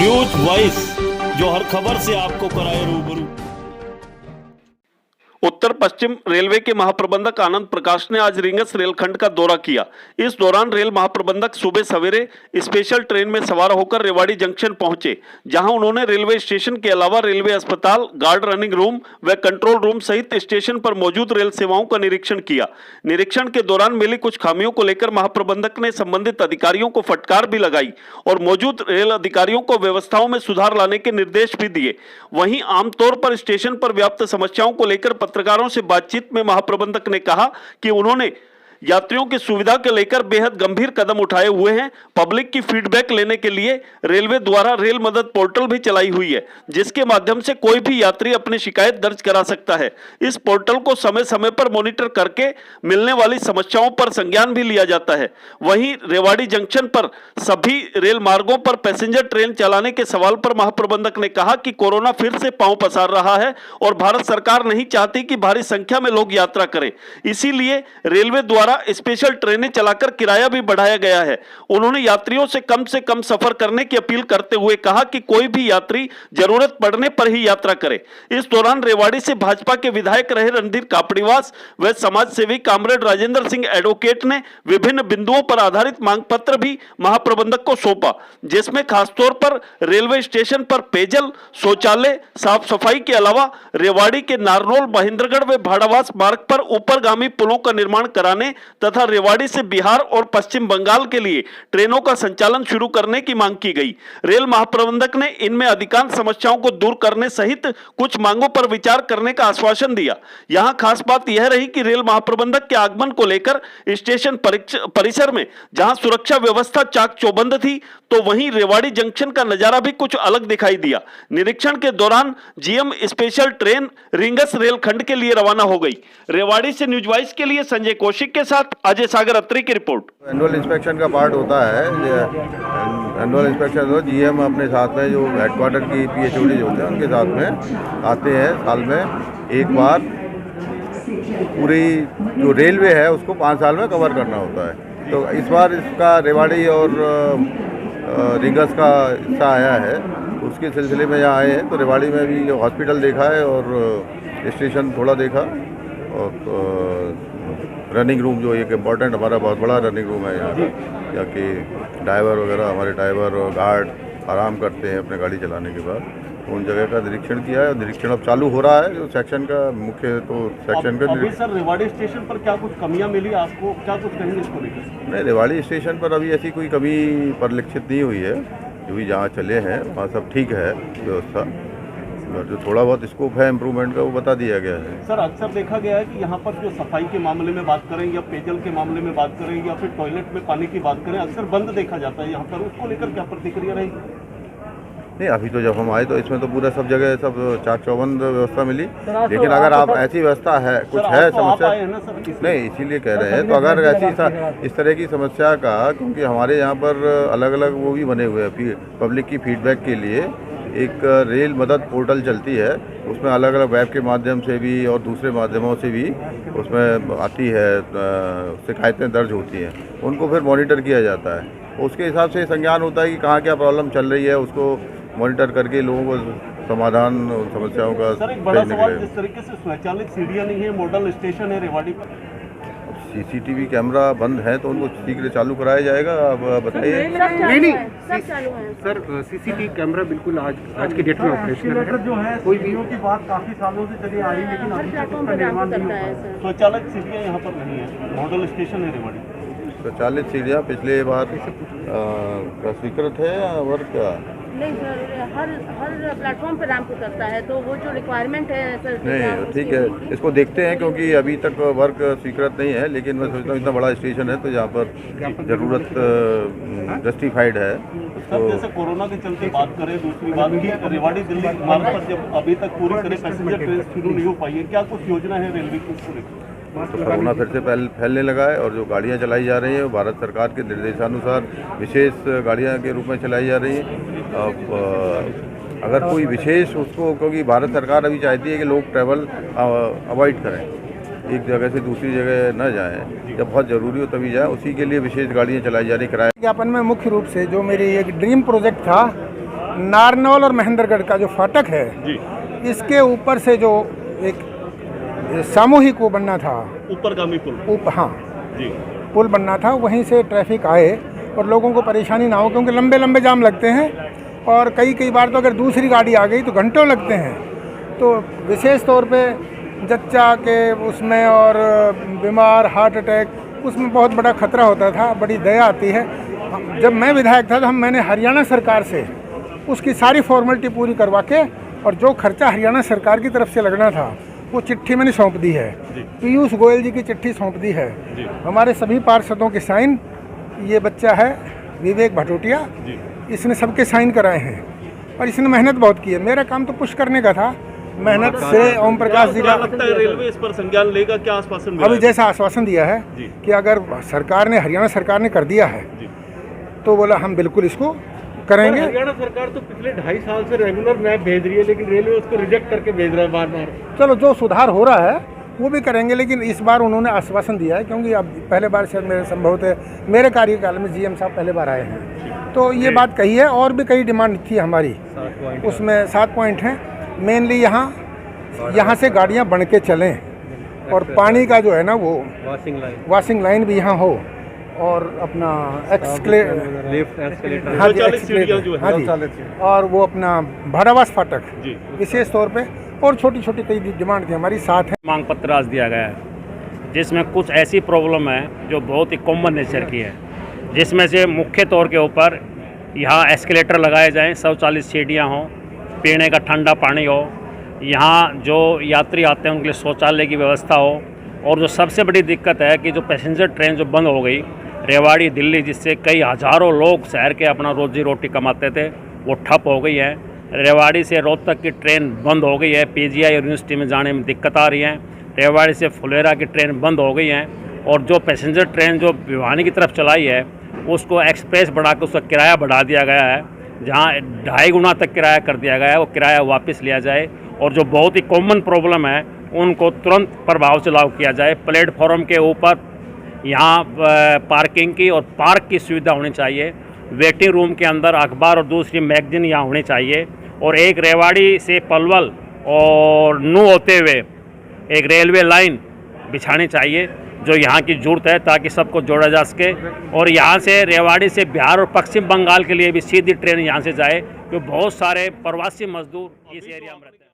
News voice, जो हर खबर से आपको कराए रूबरू। उत्तर पश्चिम रेलवे के महाप्रबंधक आनंद प्रकाश ने आज रींगस रेलखंड का दौरा किया। इस दौरान रेल महाप्रबंधक सुबह सवेरे स्पेशल ट्रेन में सवार होकर रेवाड़ी जंक्शन पहुंचे, जहां उन्होंने रेलवे स्टेशन के अलावा रेलवे अस्पताल, गार्ड रनिंग रूम व कंट्रोल रूम सहित स्टेशन पर मौजूद रेल सेवाओं का निरीक्षण किया। निरीक्षण के दौरान मिली कुछ खामियों को लेकर महाप्रबंधक ने संबंधित अधिकारियों को फटकार भी लगाई और मौजूद रेल अधिकारियों को व्यवस्थाओं में सुधार लाने के निर्देश भी दिए। वहीं आमतौर पर स्टेशन पर व्याप्त समस्याओं को लेकर पत्रकारों से बातचीत में महाप्रबंधक ने कहा कि उन्होंने यात्रियों की सुविधा के लेकर बेहद गंभीर कदम उठाए हुए हैं। पब्लिक की फीडबैक लेने के लिए रेलवे द्वारा रेल मदद पोर्टल भी चलाई हुई है, जिसके माध्यम से कोई भी यात्री अपनी शिकायत दर्ज करा सकता है। इस पोर्टल को समय समय पर मॉनिटर करके मिलने वाली समस्याओं पर संज्ञान भी लिया जाता है। वहीं रेवाड़ी जंक्शन पर सभी रेल मार्गों पर पैसेंजर ट्रेन चलाने के सवाल पर महाप्रबंधक ने कहा कि कोरोना फिर से पांव पसार रहा है और भारत सरकार नहीं चाहती कि भारी संख्या में लोग यात्रा करें, इसीलिए रेलवे द्वारा स्पेशल ट्रेनें चलाकर किराया भी बढ़ाया गया है। उन्होंने यात्रियों से कम सफर करने की अपील करते हुए कहा कि कोई भी यात्री जरूरत पड़ने पर ही यात्रा करे। इस दौरान रेवाड़ी से भाजपा के विधायक रहे रणधीर कापड़ीवास व समाज सेवी कामरेड राजेंद्र सिंह एडवोकेट ने विभिन्न बिंदुओं पर आधारित मांग पत्र भी महाप्रबंधक को सौंपा, जिसमें खासतौर पर रेलवे स्टेशन पर पेयजल, शौचालय, साफ सफाई के अलावा रेवाड़ी के नारनौल, महेंद्रगढ़ व भाड़ावास मार्ग पर ऊपरगामी पुलों का निर्माण कराने तथा रेवाड़ी से बिहार और पश्चिम बंगाल के लिए ट्रेनों का संचालन शुरू करने की मांग की गई। रेल महाप्रबंधक ने इनमें अधिकांश समस्याओं को दूर करने सहित कुछ मांगों पर विचार करने का आश्वासन दिया। यहां खास बात यह रही कि रेल महाप्रबंधक के आगमन को लेकर स्टेशन परिसर में जहां सुरक्षा व्यवस्था चाक चौबंद थी, तो वहीं रेवाड़ी जंक्शन का नजारा भी कुछ अलग दिखाई दिया। निरीक्षण के दौरान जीएम स्पेशल ट्रेन रींगस रेलखंड के लिए रवाना हो गई। रेवाड़ी से न्यूज वॉइस के लिए संजय कौशिक के साथ अजय सागर अत्री की रिपोर्ट। एनुअल इंस्पेक्शन का पार्ट होता है। एनुअल इंस्पेक्शन तो जीएम अपने साथ में जो हेडक्वार्टर की पीएचओडी होते हैं उनके साथ में आते हैं। साल में एक बार पूरी जो रेलवे है उसको 5 साल में कवर करना होता है। तो इस बार इसका रेवाड़ी और रींगस का हिस्सा आया है, उसके सिलसिले में यहाँ आए हैं। तो रेवाड़ी में भी हॉस्पिटल देखा है और स्टेशन थोड़ा देखा और रनिंग रूम जो एक इम्पॉर्टेंट हमारा बहुत बड़ा रनिंग रूम है यहाँ कि ड्राइवर वगैरह, हमारे ड्राइवर और गार्ड आराम करते हैं अपने गाड़ी चलाने के बाद। तो उन जगह का निरीक्षण किया है और निरीक्षण अब चालू हो रहा है। जो सेक्शन का मुख्य तो सेक्शन का अभी सर रेवाड़ी स्टेशन पर क्या कुछ कमियां मिली आपको, क्या कुछ कहेंगे इसको लेकर? नहीं, रेवाड़ी स्टेशन पर अभी ऐसी कोई कमी परिलक्षित नहीं हुई है। जो भी जहाँ चले हैं वहाँ सब ठीक है व्यवस्था, जो थोड़ा बहुत स्कोप है इम्प्रूवमेंट का वो बता दिया गया है। सर अक्सर देखा गया है कि यहाँ पर जो सफाई के मामले में बात करें या पेयजल के मामले में बात करें या फिर टॉयलेट में पानी की बात करें, अक्सर बंद देखा जाता है यहाँ पर, उसको लेकर क्या प्रतिक्रिया रहेगी? नहीं, अभी तो जब हम आए तो इसमें तो पूरा सब जगह सब चाक चौबंद व्यवस्था मिली, लेकिन अगर आप ऐसी व्यवस्था है कुछ है समस्या, नहीं इसीलिए कह रहे हैं। तो अगर ऐसी इस तरह की समस्या का, क्योंकि हमारे यहाँ पर अलग अलग वो भी बने हुए हैं पब्लिक की फीडबैक के लिए, एक रेल मदद पोर्टल चलती है, उसमें अलग अलग वेब के माध्यम से भी और दूसरे माध्यमों से भी उसमें आती है, शिकायतें दर्ज होती हैं, उनको फिर मॉनिटर किया जाता है। उसके हिसाब से संज्ञान होता है कि कहाँ क्या प्रॉब्लम चल रही है, उसको मॉनिटर करके लोगों को समाधान समस्याओं का। सर एक बड़ा सवाल, जिस तरीके से स्वचालित सीढ़ियाँ नहीं है, मॉडल स्टेशन है रेवाड़ी पर, सीसीटीवी कैमरा बंद है तो उनको शीघ्र चालू कराया जाएगा। अब बताइए। नहीं सर, सीसीटीवी कैमरा बिल्कुल आज के डेट में ऑपरेशनल है। जो है कोई भी की बात काफी सालों से चली आ रही है, लेकिन अभी तक इसका निर्माण नहीं हुआ है। स्वचालित सीढ़ियाँ यहाँ पर नहीं है, मॉडल स्टेशन है रेवाड़ी। स्वचालित सीढ़ियाँ पिछले बार स्वीकृत है या वर्क? नहीं सर, हर प्लेटफॉर्म पर रैंप उतरता है, तो वो जो रिक्वायरमेंट है सर। नहीं ठीक है, इसको देखते हैं क्योंकि अभी तक वर्क स्वीकृत नहीं है, लेकिन मैं सोचता हूँ इतना बड़ा स्टेशन है तो जहाँ पर ज़रूरत जस्टिफाइड है। तो जैसे कोरोना के चलते बात करें, दूसरी बात की रेवाड़ी दिल्ली मार्ग पर जब अभी तक पूरी तरह पैसेंजर ट्रेन शुरू नहीं हो पाई है, क्या कुछ योजना है रेलवे की उसको लेकर? तो कोरोना फिर से फैलने लगा है और जो गाड़ियाँ चलाई जा रही हैं वो भारत सरकार के निर्देशानुसार विशेष गाड़ियाँ के रूप में चलाई जा रही हैं। अब अगर कोई विशेष उसको, क्योंकि भारत सरकार अभी चाहती है कि लोग ट्रैवल अवॉइड करें, एक जगह से दूसरी जगह न जाएं, जब बहुत ज़रूरी हो तभी जाएं, उसी के लिए विशेष गाड़ियाँ चलाई जा रही। किराया विज्ञापन में मुख्य रूप से जो मेरी एक ड्रीम प्रोजेक्ट था नारनौल और महेंद्रगढ़ का जो फाटक है जी, इसके ऊपर से जो एक सामूहिक वो बनना था, ऊपरगामी पुल। हाँ जी, पुल बनना था, वहीं से ट्रैफिक आए और लोगों को परेशानी ना हो, क्योंकि लंबे लंबे जाम लगते हैं और कई बार तो अगर दूसरी गाड़ी आ गई तो घंटों लगते हैं। तो विशेष तौर पे जच्चा के उसमें और बीमार, हार्ट अटैक, उसमें बहुत बड़ा खतरा होता था। बड़ी दया आती है। जब मैं विधायक था तो मैंने हरियाणा सरकार से उसकी सारी फॉर्मेलिटी पूरी करवा के और जो खर्चा हरियाणा सरकार की तरफ से लगना था वो चिट्ठी मैंने सौंप दी है। पीयूष गोयल जी की चिट्ठी सौंप दी है। हमारे सभी पार्षदों के साइन, ये बच्चा है विवेक भटोटिया, इसने सबके साइन कराए हैं और इसने मेहनत बहुत की है। मेरा काम तो पुश करने का था, मेहनत से ओम प्रकाश जी का लगता है रेलवे इस पर संज्ञान लेगा, क्या आश्वासन मिला अभी है? जैसा आश्वासन दिया है कि अगर सरकार ने, हरियाणा सरकार ने कर दिया है तो बोला हम बिल्कुल इसको करेंगे। हरियाणा सरकार तो पिछले 2.5 साल से रेगुलर मैप भेज रही है, लेकिन रेलवे उसको रिजेक्ट करके भेज रहा है बार बार। चलो जो सुधार हो रहा है वो भी करेंगे, लेकिन इस बार उन्होंने आश्वासन दिया है, क्योंकि अब पहले बार शायद मेरे संभवतः मेरे कार्यकाल में जीएम साहब पहले बार आए हैं, तो ये बात कही है। और भी कई डिमांड थी हमारी, उसमें 7 पॉइंट हैं। मेनली यहाँ से गाड़ियाँ बन के चलें और पानी का जो है ना वो वॉशिंग लाइन भी यहाँ हो और अपना एस्केलेटर, हाँ जी, एस्केलेटर, हाँ जी, और वो अपना भाड़ावास फाटक विशेष तौर पे, और छोटी छोटी कई डिमांड थी हमारी। साथ है मांग पत्र आज दिया गया है, जिसमें कुछ ऐसी प्रॉब्लम है जो बहुत ही कॉमन नेचर की है, जिसमें से मुख्य तौर के ऊपर यहाँ एस्केलेटर लगाए जाएं, शौचालय सीढ़ियाँ हों, पीने का ठंडा पानी हो, यहाँ जो यात्री आते हैं उनके लिए शौचालय की व्यवस्था हो। और जो सबसे बड़ी दिक्कत है कि जो पैसेंजर ट्रेन जो बंद हो गई रेवाड़ी दिल्ली, जिससे कई हज़ारों लोग शहर के अपना रोजी रोटी कमाते थे, वो ठप हो गई है। रेवाड़ी से रोहतक की ट्रेन बंद हो गई है, पीजीआई यूनिवर्सिटी में जाने में दिक्कत आ रही है। रेवाड़ी से फुलेरा की ट्रेन बंद हो गई है और जो पैसेंजर ट्रेन जो भिवानी की तरफ चलाई है उसको एक्सप्रेस बढ़ा के उसका किराया बढ़ा दिया गया है, जहाँ 2.5 गुना तक किराया कर दिया गया है। वो किराया वापस लिया जाए और जो बहुत ही कॉमन प्रॉब्लम है उनको तुरंत प्रभाव से लागू किया जाए। प्लेटफॉर्म के ऊपर यहाँ पार्किंग की और पार्क की सुविधा होनी चाहिए। वेटिंग रूम के अंदर अखबार और दूसरी मैगजीन यहाँ होनी चाहिए। और एक रेवाड़ी से पलवल और नू होते हुए एक रेलवे लाइन बिछानी चाहिए जो यहाँ की जरूरत है, ताकि सबको जोड़ा जा सके। और यहाँ से रेवाड़ी से बिहार और पश्चिम बंगाल के लिए भी सीधी ट्रेन यहाँ से जाए, क्योंकि बहुत सारे प्रवासी मजदूर इस एरिया में रहते हैं।